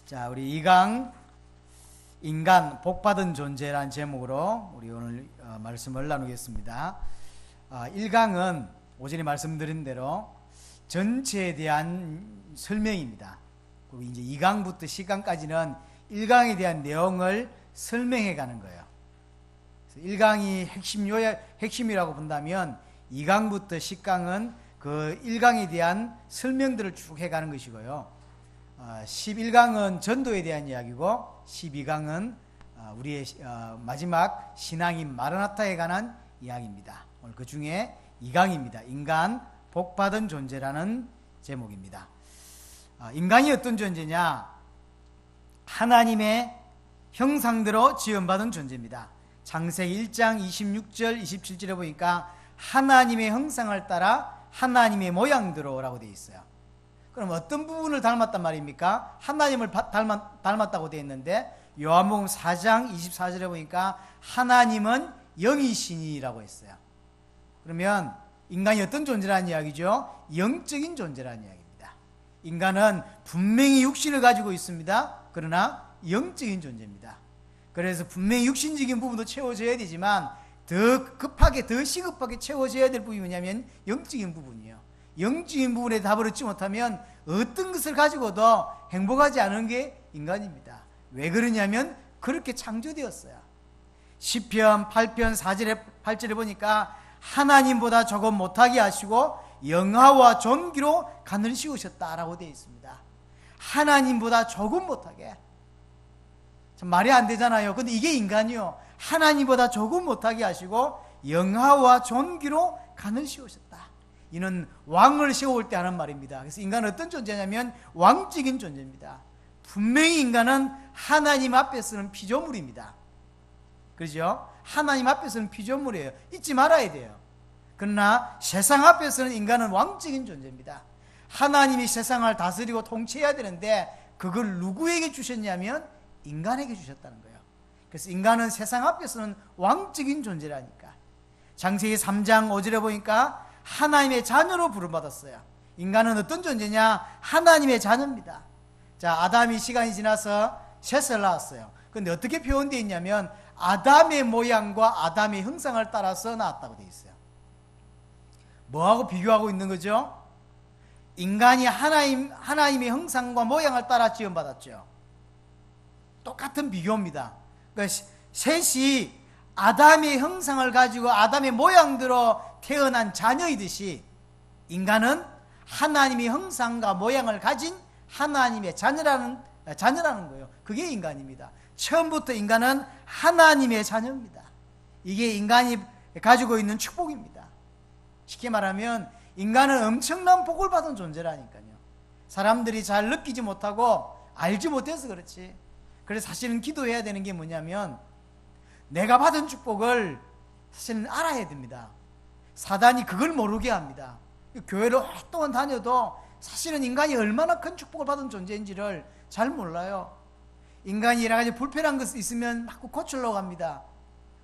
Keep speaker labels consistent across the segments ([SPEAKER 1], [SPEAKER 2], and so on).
[SPEAKER 1] 자, 우리 2강 인간 복받은 존재라는 제목으로 우리 오늘 말씀을 나누겠습니다. 1강은 오전에 말씀드린 대로 전체에 대한 설명입니다. 그리고 이제 2강부터 10강까지는 1강에 대한 내용을 설명해 가는 거예요. 1강이 핵심이라고 본다면 2강부터 10강은 그 1강에 대한 설명들을 쭉 해가는 것이고요. 11강은 전도에 대한 이야기고 12강은 우리의 마지막 신앙인 마라나타에 관한 이야기입니다. 오늘 그 중에 2강입니다. 인간 복받은 존재라는 제목입니다. 인간이 어떤 존재냐? 하나님의 형상대로 지음받은 존재입니다. 창세기 1장 26절 27절에 보니까 하나님의 형상을 따라 하나님의 모양대로라고 되어 있어요. 그럼 어떤 부분을 닮았단 말입니까? 하나님을 닮았다고 되어 있는데 요한복음 4장 24절에 보니까 하나님은 영이시니라고 했어요. 그러면 인간이 어떤 존재라는 이야기죠? 영적인 존재라는 이야기입니다. 인간은 분명히 육신을 가지고 있습니다. 그러나 영적인 존재입니다. 그래서 분명히 육신적인 부분도 채워져야 되지만 더 급하게, 더 시급하게 채워져야 될 부분이 뭐냐면 영적인 부분이에요. 영적인 부분에 답을 얻지 못하면 어떤 것을 가지고도 행복하지 않은 게 인간입니다. 왜 그러냐면 그렇게 창조되었어요. 시편 8편 8절에 보니까 하나님보다 조금 못하게 하시고 영화와 존귀로 간을 씌우셨다라고 되어 있습니다. 하나님보다 조금 못하게. 참 말이 안 되잖아요. 근데 이게 인간이요. 하나님보다 조금 못하게 하시고 영화와 존귀로 간을 씌우셨다. 이는 왕을 세울 때 하는 말입니다. 그래서 인간은 어떤 존재냐면 왕적인 존재입니다. 분명히 인간은 하나님 앞에서는 피조물입니다. 그렇죠? 하나님 앞에서는 피조물이에요. 잊지 말아야 돼요. 그러나 세상 앞에서는 인간은 왕적인 존재입니다. 하나님이 세상을 다스리고 통치해야 되는데 그걸 누구에게 주셨냐면 인간에게 주셨다는 거예요. 그래서 인간은 세상 앞에서는 왕적인 존재라니까. 창세기 3장 5절에 보니까 하나님의 자녀로 부름받았어요. 인간은 어떤 존재냐? 하나님의 자녀입니다. 자, 아담이 시간이 지나서 셋을 낳았어요. 그런데 어떻게 표현되어 있냐면 아담의 모양과 아담의 형상을 따라서 낳았다고 되어 있어요. 뭐하고 비교하고 있는 거죠? 인간이 하나님의 형상과 모양을 따라 지음받았죠. 똑같은 비교입니다. 그러니까 셋이 아담의 형상을 가지고 아담의 모양대로 태어난 자녀이듯이 인간은 하나님의 형상과 모양을 가진 하나님의 자녀라는 거예요. 그게 인간입니다. 처음부터 인간은 하나님의 자녀입니다. 이게 인간이 가지고 있는 축복입니다. 쉽게 말하면 인간은 엄청난 복을 받은 존재라니까요. 사람들이 잘 느끼지 못하고 알지 못해서 그렇지. 그래서 사실은 기도해야 되는 게 뭐냐면 내가 받은 축복을 사실은 알아야 됩니다. 사단이 그걸 모르게 합니다. 교회를 오랫동안 다녀도 사실은 인간이 얼마나 큰 축복을 받은 존재인지를 잘 몰라요. 인간이 여러 가지 불편한 것이 있으면 막 고치려고 합니다.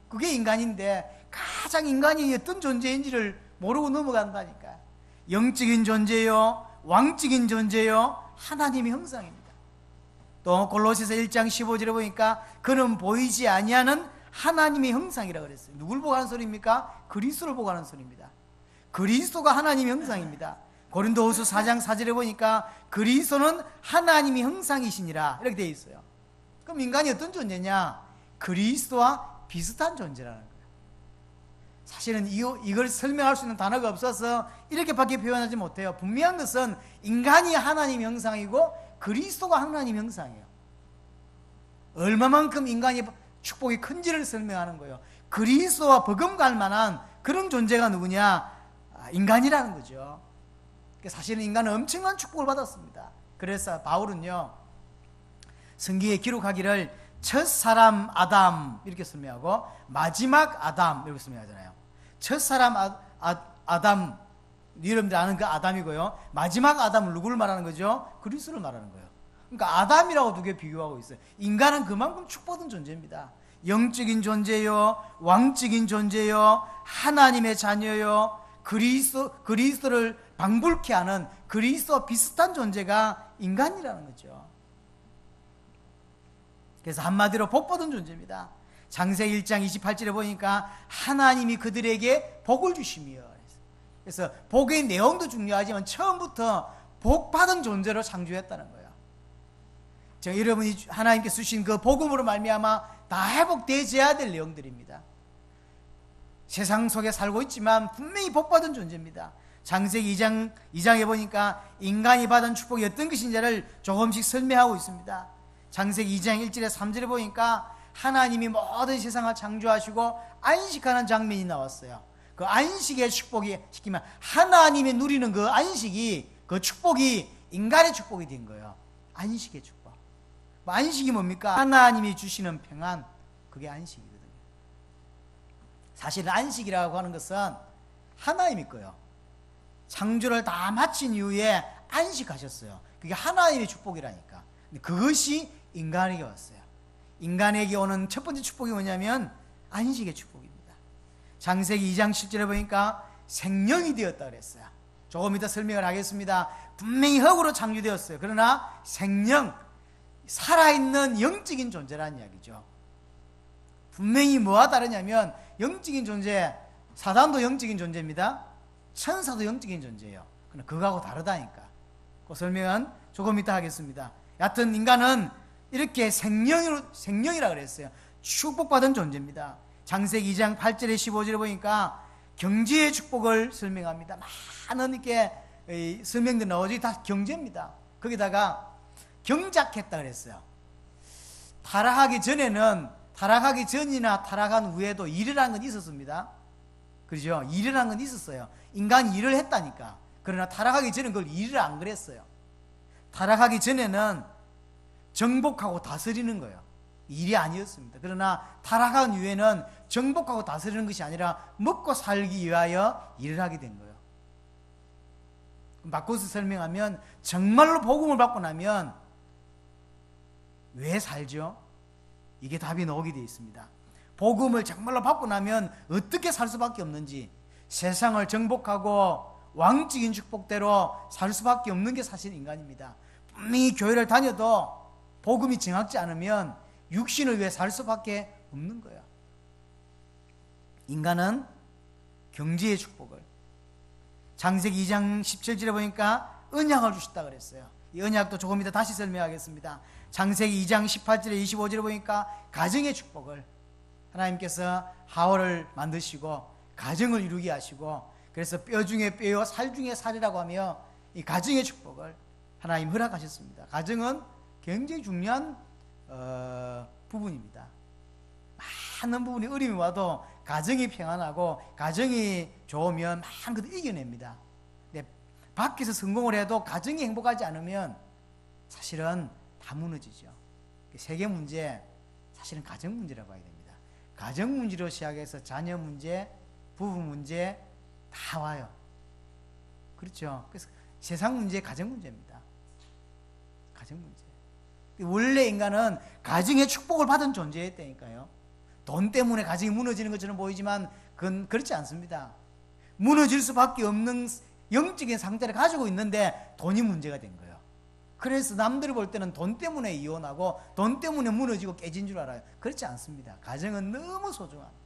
[SPEAKER 1] 그게 인간인데 가장 인간이 어떤 존재인지를 모르고 넘어간다니까. 영적인 존재요, 왕적인 존재요, 하나님의 형상입니다. 또 골로새서 1장 15절에 보니까 그는 보이지 아니하는 하나님의 형상이라고 그랬어요. 누굴 보고 하는 소리입니까? 그리스도를 보고 하는 소리입니다. 그리스도가 하나님의 형상입니다. 고린도후서 4장 4절에 보니까 그리스도는 하나님의 형상이시니라 이렇게 되어 있어요. 그럼 인간이 어떤 존재냐? 그리스도와 비슷한 존재라는 거예요. 사실은 이걸 설명할 수 있는 단어가 없어서 이렇게밖에 표현하지 못해요. 분명한 것은 인간이 하나님의 형상이고 그리스도가 하나님의 형상이에요. 얼마만큼 인간이 축복이 큰지를 설명하는 거예요. 그리스도와 버금갈 만한 그런 존재가 누구냐? 인간이라는 거죠. 사실은 인간은 엄청난 축복을 받았습니다. 그래서 바울은요, 성경에 기록하기를 첫 사람 아담 이렇게 설명하고 마지막 아담 이렇게 설명하잖아요. 첫 사람 아담, 여러분들 아는 그 아담이고요. 마지막 아담은 누구를 말하는 거죠? 그리스도를 말하는 거예요. 그러니까 아담이라고 두 개 비교하고 있어요. 인간은 그만큼 축복받은 존재입니다. 영적인 존재요, 왕적인 존재요, 하나님의 자녀요, 그리스도를 방불케 하는 그리스도와 비슷한 존재가 인간이라는 거죠. 그래서 한마디로 복받은 존재입니다. 창세기 1장 28절에 보니까 하나님이 그들에게 복을 주시며, 그래서 복의 내용도 중요하지만 처음부터 복받은 존재로 창조했다는 거예요. 여러분이 하나님께서 주신 그 복음으로 말미암아 다 회복되어야 될 내용들입니다. 세상 속에 살고 있지만 분명히 복받은 존재입니다. 창세기 2장에 보니까 인간이 받은 축복이 어떤 것인지를 조금씩 설명하고 있습니다. 창세기 2장 1절에 3절에 보니까 하나님이 모든 세상을 창조하시고 안식하는 장면이 나왔어요. 그 안식의 축복이 시키면 하나님이 누리는 그 안식이, 그 축복이 인간의 축복이 된 거예요. 안식의 축복. 안식이 뭡니까? 하나님이 주시는 평안, 그게 안식이거든요. 사실 안식이라고 하는 것은 하나님이 거예요. 창조를 다 마친 이후에 안식하셨어요. 그게 하나님의 축복이라니까. 근데 그것이 인간에게 왔어요. 인간에게 오는 첫 번째 축복이 뭐냐면 안식의 축복입니다. 창세기 2장 10절에 보니까 생명이 되었다 그랬어요. 조금 이따 설명을 하겠습니다. 분명히 흙으로 창조되었어요. 그러나 생명, 살아있는 영적인 존재라는 이야기죠. 분명히 뭐와 다르냐면 영적인 존재, 사단도 영적인 존재입니다. 천사도 영적인 존재예요. 그러나 그거하고 다르다니까. 그 설명은 조금 이따 하겠습니다. 여하튼 인간은 이렇게 생명이라 그랬어요. 축복받은 존재입니다. 창세기 2장 8절에 15절에 보니까 경제의 축복을 설명합니다. 많은 이렇게 설명들 나오지 다 경제입니다. 거기다가 경작했다 그랬어요. 타락하기 전이나 타락한 후에도 일이라는 건 있었습니다. 그렇죠? 일이라는 건 있었어요. 인간이 일을 했다니까. 그러나 타락하기 전에 그걸 일을 안 그랬어요. 타락하기 전에는 정복하고 다스리는 거예요. 일이 아니었습니다. 그러나 타락한 이후에는 정복하고 다스리는 것이 아니라 먹고 살기 위하여 일을 하게 된 거예요. 바꿔서 설명하면 정말로 복음을 받고 나면 왜 살죠? 이게 답이 나오게 되어 있습니다. 복음을 정말로 받고 나면 어떻게 살 수밖에 없는지, 세상을 정복하고 왕적인 축복대로 살 수밖에 없는 게 사실 인간입니다. 분명히 교회를 다녀도 복음이 정확지 않으면 육신을 위해 살 수밖에 없는 거야. 인간은 경제의 축복을, 창세기 2장 17절에 보니까 언약을 주셨다 그랬어요. 이 언약도 조금 이따 다시 설명하겠습니다. 창세기 2장 18절에 25절에 보니까 가정의 축복을, 하나님께서 하와를 만드시고 가정을 이루게 하시고, 그래서 뼈 중에 뼈요 살 중에 살이라고 하며 이 가정의 축복을 하나님 허락하셨습니다. 가정은 굉장히 중요한 부분입니다. 많은 부분이 어려움이 와도 가정이 평안하고 가정이 좋으면 많은 것을 이겨냅니다. 근데 밖에서 성공을 해도 가정이 행복하지 않으면 사실은 다 무너지죠. 세계 문제, 사실은 가정 문제라고 봐야 됩니다. 가정 문제로 시작해서 자녀 문제, 부부 문제 다 와요. 그렇죠. 그래서 세상 문제, 가정 문제입니다. 가정 문제. 원래 인간은 가정의 축복을 받은 존재였다니까요. 돈 때문에 가정이 무너지는 것처럼 보이지만 그건 그렇지 않습니다. 무너질 수밖에 없는 영적인 상태를 가지고 있는데 돈이 문제가 된 거예요. 그래서 남들이 볼 때는 돈 때문에 이혼하고 돈 때문에 무너지고 깨진 줄 알아요. 그렇지 않습니다. 가정은 너무 소중합니다.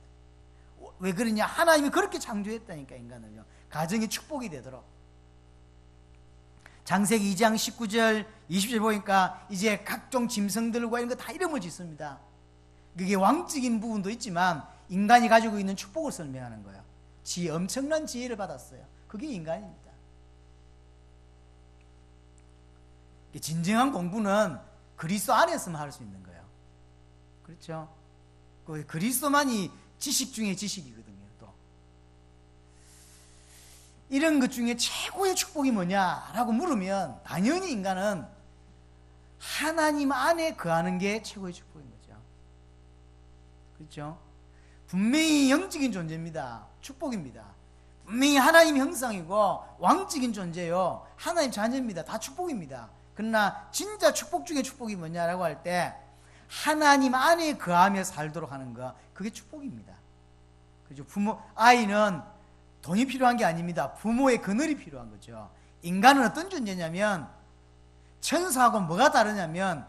[SPEAKER 1] 왜 그러냐? 하나님이 그렇게 창조했다니까, 인간을요. 가정이 축복이 되도록. 창세기 2장 19절 20절 보니까 이제 각종 짐승들과 이런 거 다 이름을 짓습니다. 그게 왕적인 부분도 있지만 인간이 가지고 있는 축복을 설명하는 거예요. 엄청난 지혜를 받았어요. 그게 인간입니다. 진정한 공부는 그리스도 안에서만 할 수 있는 거예요. 그렇죠? 그리스도만이 지식 중에 지식이거든요. 또 이런 것 중에 최고의 축복이 뭐냐라고 물으면 당연히 인간은 하나님 안에 거하는 게 최고의 축복인 거죠. 그렇죠? 분명히 영적인 존재입니다. 축복입니다. 분명히 하나님 형상이고 왕적인 존재요. 하나님 자녀입니다. 다 축복입니다. 그러나 진짜 축복 중에 축복이 뭐냐라고 할 때 하나님 안에 거하며 살도록 하는 거, 그게 축복입니다. 그죠? 아이는 돈이 필요한 게 아닙니다. 부모의 그늘이 필요한 거죠. 인간은 어떤 존재냐면 천사하고 뭐가 다르냐면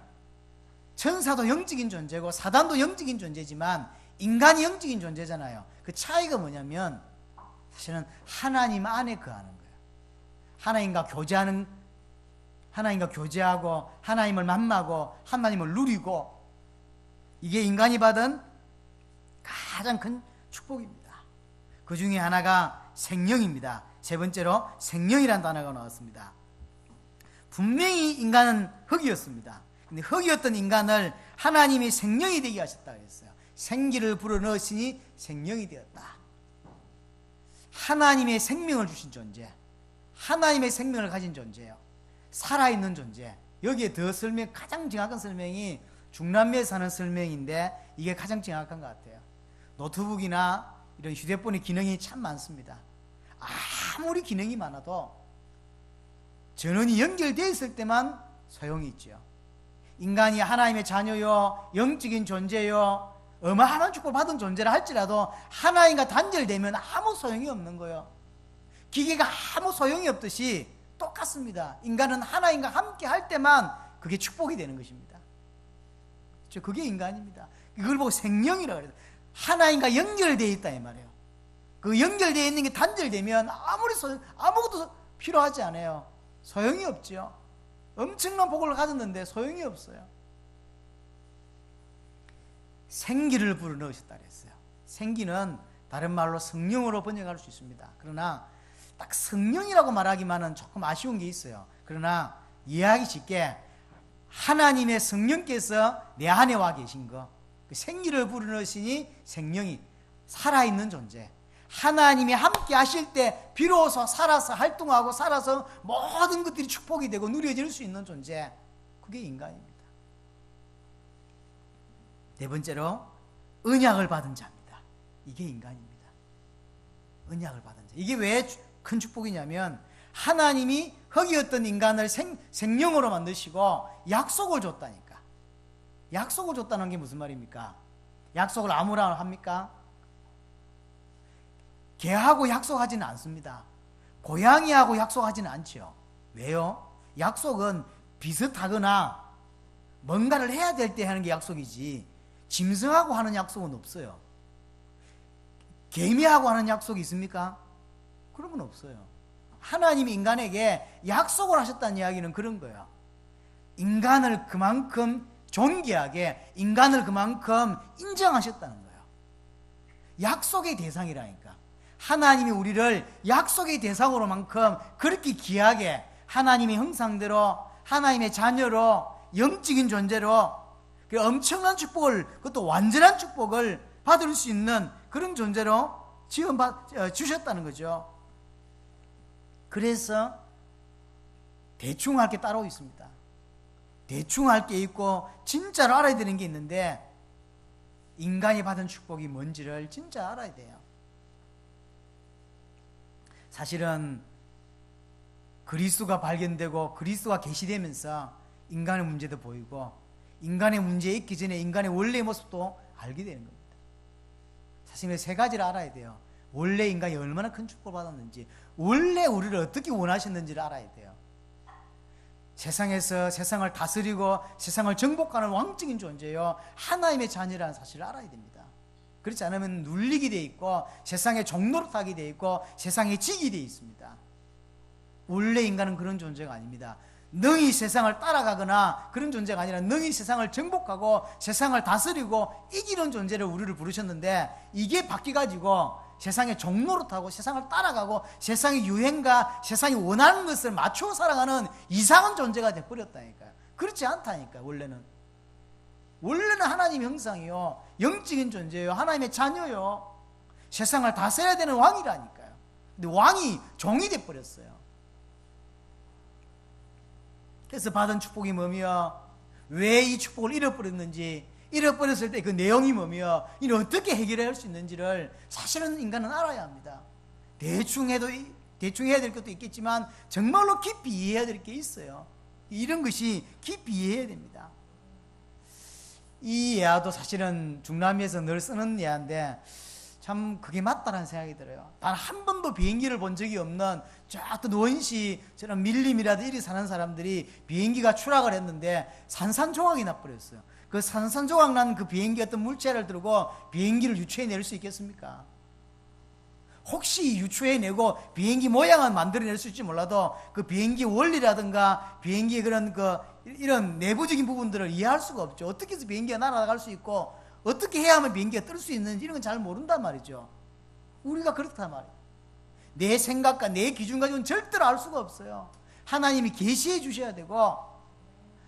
[SPEAKER 1] 천사도 영적인 존재고 사단도 영적인 존재지만 인간이 영적인 존재잖아요. 그 차이가 뭐냐면 사실은 하나님 안에 거하는 거예요. 하나님과 교제하고 하나님을 만나고 하나님을 누리고, 이게 인간이 받은 가장 큰 축복입니다. 그 중에 하나가 생명입니다. 세 번째로 생명이라는 단어가 나왔습니다. 분명히 인간은 흙이었습니다. 근데 흙이었던 인간을 하나님이 생명이 되게 하셨다고 했어요. 생기를 불어넣으시니 생명이 되었다. 하나님의 생명을 주신 존재, 하나님의 생명을 가진 존재예요. 살아있는 존재. 여기에 더 가장 정확한 설명이 중남미에 사는 설명인데, 이게 가장 정확한 것 같아요. 노트북이나 이런 휴대폰의 기능이 참 많습니다. 아무리 기능이 많아도 전원이 연결되어 있을 때만 소용이 있죠. 인간이 하나님의 자녀요, 영적인 존재요, 어마어마한 축복을 받은 존재라 할지라도 하나님과 단절되면 아무 소용이 없는 거예요. 기계가 아무 소용이 없듯이 똑같습니다. 인간은 하나님과 함께 할 때만 그게 축복이 되는 것입니다. 그게 인간입니다. 이걸 보고 생명이라고 그래요. 하나님과 연결되어 있다 이 말이에요. 그 연결되어 있는 게 단절되면 아무것도 필요하지 않아요. 소용이 없죠. 엄청난 복을 가졌는데 소용이 없어요. 생기를 불어넣으셨다 그랬어요. 생기는 다른 말로 성령으로 번역할 수 있습니다. 그러나 딱 성령이라고 말하기만은 조금 아쉬운 게 있어요. 그러나 이해하기 쉽게 하나님의 성령께서 내 안에 와 계신 거, 그 생기를 불어넣으시니 생명이 살아있는 존재, 하나님이 함께 하실 때 비로소 살아서 활동하고 살아서 모든 것들이 축복이 되고 누려질 수 있는 존재, 그게 인간입니다. 네 번째로 언약을 받은 자입니다. 이게 인간입니다. 언약을 받은 자. 이게 왜 큰 축복이냐면 하나님이 흙이었던 인간을 생명으로 만드시고 약속을 줬다니까. 약속을 줬다는 게 무슨 말입니까? 약속을 아무나 합니까? 개하고 약속하지는 않습니다. 고양이하고 약속하지는 않죠. 왜요? 약속은 비슷하거나 뭔가를 해야 될 때 하는 게 약속이지, 짐승하고 하는 약속은 없어요. 개미하고 하는 약속이 있습니까? 그런 건 없어요. 하나님이 인간에게 약속을 하셨다는 이야기는 그런 거예요. 인간을 그만큼 존귀하게, 인간을 그만큼 인정하셨다는 거예요. 약속의 대상이라니까. 하나님이 우리를 약속의 대상으로만큼 그렇게 귀하게 하나님의 형상대로, 하나님의 자녀로, 영적인 존재로 그 엄청난 축복을, 그것도 완전한 축복을 받을 수 있는 그런 존재로 주셨다는 거죠. 그래서 대충 할 게 따로 있습니다. 대충 할 게 있고 진짜로 알아야 되는 게 있는데, 인간이 받은 축복이 뭔지를 진짜 알아야 돼요. 사실은 그리스도가 발견되고 그리스도가 계시되면서 인간의 문제도 보이고, 인간의 문제에 있기 전에 인간의 원래의 모습도 알게 되는 겁니다. 사실 세 가지를 알아야 돼요. 원래 인간이 얼마나 큰 축복을 받았는지, 원래 우리를 어떻게 원하셨는지를 알아야 돼요. 세상에서 세상을 다스리고 세상을 정복하는 왕적인 존재요, 하나님의 자녀라는 사실을 알아야 됩니다. 그렇지 않으면 눌리게 돼 있고 세상에 종노릇하게 돼 있고 세상에 지게 돼 있습니다. 원래 인간은 그런 존재가 아닙니다. 능히 세상을 따라가거나 그런 존재가 아니라 능히 세상을 정복하고 세상을 다스리고 이기는 존재를 우리를 부르셨는데, 이게 바뀌어가지고 세상에 종노릇하고 세상을 따라가고 세상의 유행과 세상이 원하는 것을 맞추어 살아가는 이상한 존재가 돼버렸다니까요. 그렇지 않다니까요. 원래는 하나님의 형상이요, 영적인 존재요, 하나님의 자녀요, 세상을 다스려야 되는 왕이라니까요. 근데 왕이 종이 돼버렸어요. 그래서 받은 축복이 뭐며, 왜 이 축복을 잃어버렸는지, 잃어버렸을 때 그 내용이 뭐며, 이를 어떻게 해결할 수 있는지를 사실은 인간은 알아야 합니다. 대충 해야 될 것도 있겠지만 정말로 깊이 이해해야 될 게 있어요. 이런 것이 깊이 이해해야 됩니다. 이 예화도 사실은 중남미에서 늘 쓰는 예화인데, 참 그게 맞다는 생각이 들어요. 단 한 번도 비행기를 본 적이 없는 저또 노원시 저런 밀림이라도 이리 사는 사람들이 비행기가 추락을 했는데 산산조각이 나버렸어요. 그 산산조각 난 그 비행기 어떤 물체를 들고 비행기를 유추해낼 수 있겠습니까? 혹시 유추해내고 비행기 모양은 만들어낼 수 있을지 몰라도 그 비행기 원리라든가 비행기의 그런 이런 내부적인 부분들을 이해할 수가 없죠. 어떻게 해서 비행기가 날아갈 수 있고 어떻게 해야 하면 비행기가 뜰 수 있는지 이런 건 잘 모른단 말이죠. 우리가 그렇단 말이에요. 내 생각과 내 기준 가지고는 절대로 알 수가 없어요. 하나님이 계시해 주셔야 되고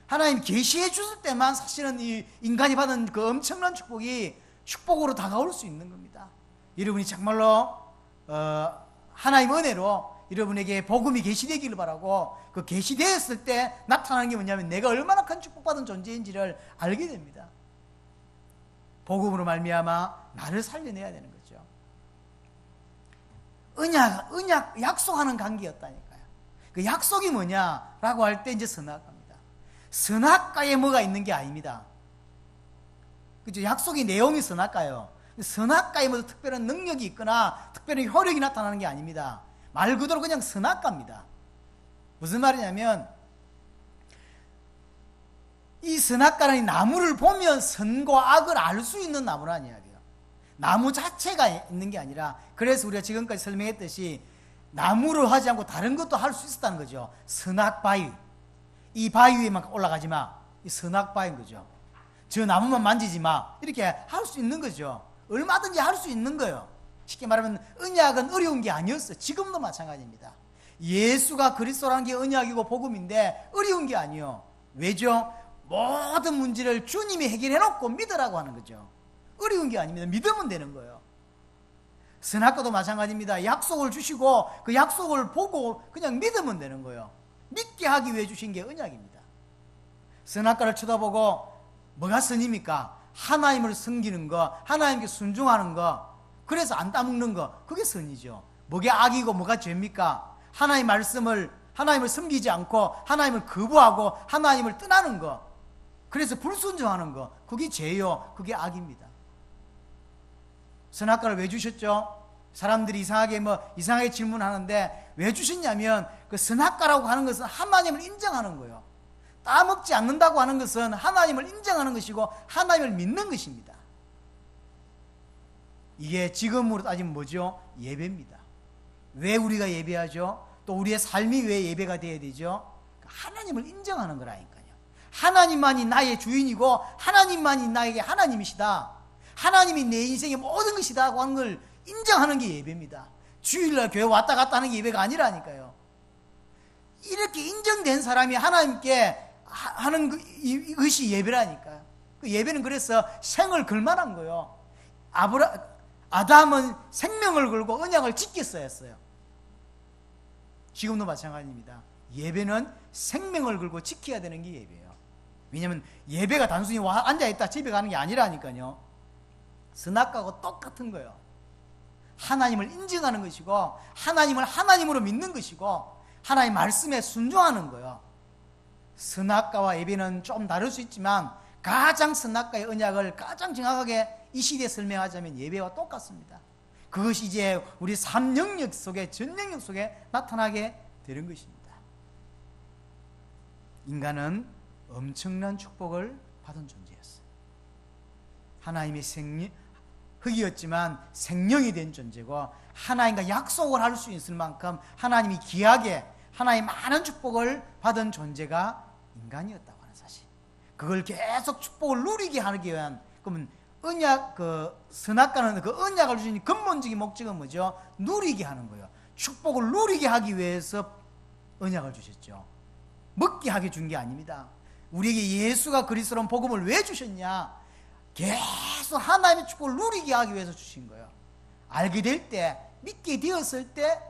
[SPEAKER 1] 하나님이 계시해 주실 때만 사실은 이 인간이 받은 그 엄청난 축복이 축복으로 다가올 수 있는 겁니다. 여러분이 정말로 하나님 은혜로 여러분에게 복음이 계시되기를 바라고 그 계시되었을 때 나타나는 게 뭐냐면 내가 얼마나 큰 축복받은 존재인지를 알게 됩니다. 복음으로 말미암아 나를 살려내야 되는 거죠. 언약 약속하는 관계였다니까요. 그 약속이 뭐냐라고 할 때 이제 선악과입니다. 선악과에 뭐가 있는 게 아닙니다. 그죠? 약속의 내용이 선악과예요. 선악과에 뭐 특별한 능력이 있거나 특별한 효력이 나타나는 게 아닙니다. 말 그대로 그냥 선악과입니다. 무슨 말이냐면 이 선악과는 나무를 보면 선과 악을 알 수 있는 나무라는 이야기예요. 나무 자체가 있는 게 아니라 그래서 우리가 지금까지 설명했듯이 나무를 하지 않고 다른 것도 할 수 있었다는 거죠. 선악바위. 이 바위 위에만 올라가지 마. 이 선악바위인 거죠. 저 나무만 만지지 마. 이렇게 할 수 있는 거죠. 얼마든지 할 수 있는 거예요. 쉽게 말하면 언약은 어려운 게 아니었어요. 지금도 마찬가지입니다. 예수가 그리스도라는 게 언약이고 복음인데 어려운 게 아니에요. 왜죠? 모든 문제를 주님이 해결해놓고 믿으라고 하는 거죠. 어려운 게 아닙니다. 믿으면 되는 거예요. 선악과도 마찬가지입니다. 약속을 주시고 그 약속을 보고 그냥 믿으면 되는 거예요. 믿게 하기 위해 주신 게 언약입니다. 선악과를 쳐다보고 뭐가 선입니까? 하나님을 섬기는 거, 하나님께 순종하는 거, 그래서 안 따먹는 거, 그게 선이죠. 뭐가 악이고 뭐가 죄입니까? 하나님을 섬기지 않고 하나님을 거부하고 하나님을 떠나는 거, 그래서 불순종하는 거, 그게 죄요. 그게 악입니다. 선악과를 왜 주셨죠? 사람들이 이상하게 질문하는데 왜 주셨냐면 그 선악과라고 하는 것은 하나님을 인정하는 거예요. 따먹지 않는다고 하는 것은 하나님을 인정하는 것이고 하나님을 믿는 것입니다. 이게 지금으로 따지면 뭐죠? 예배입니다. 왜 우리가 예배하죠? 또 우리의 삶이 왜 예배가 되어야 되죠? 하나님을 인정하는 거라니까요. 하나님만이 나의 주인이고 하나님만이 나에게 하나님이시다. 하나님이 내 인생의 모든 것이다 하는 걸 인정하는 게 예배입니다. 주일날 교회 왔다 갔다 하는 게 예배가 아니라니까요. 이렇게 인정된 사람이 하나님께 하는 것이 예배라니까요. 그 예배는 그래서 생을 걸만한 거예요. 아담은 생명을 걸고 언약을 지켰어야 했어요. 지금도 마찬가지입니다. 예배는 생명을 걸고 지켜야 되는 게 예배예요. 왜냐하면 예배가 단순히 앉아있다 집에 가는 게 아니라니까요. 선악과하고 똑같은 거예요. 하나님을 인정하는 것이고 하나님을 하나님으로 믿는 것이고 하나님 말씀에 순종하는 거예요. 선악과와 예배는 좀 다를 수 있지만 가장 선악과의 언약을 가장 정확하게 이 시대에 설명하자면 예배와 똑같습니다. 그것이 이제 우리 삶 영역 속에 전 영역 속에 나타나게 되는 것입니다. 인간은 엄청난 축복을 받은 존재였어요. 하나님의 흙이었지만 생명이 된 존재고 하나님과 약속을 할 수 있을 만큼 하나님이 귀하게 하나님의 많은 축복을 받은 존재가 인간이었다고 하는 사실. 그걸 계속 축복을 누리게 하기 위한 그러면 선악과는 그 언약을 주신 근본적인 목적은 뭐죠? 누리게 하는 거예요. 축복을 누리게 하기 위해서 언약을 주셨죠. 먹게 하게 준 게 아닙니다. 우리에게 예수가 그리스도라는 복음을 왜 주셨냐? 계속 하나님의 축복을 누리게 하기 위해서 주신 거예요. 알게 될 때, 믿게 되었을 때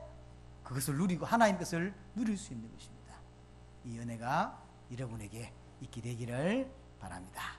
[SPEAKER 1] 그것을 누리고 하나님 것을 누릴 수 있는 것입니다. 이 은혜가 여러분에게 있게 되기를 바랍니다.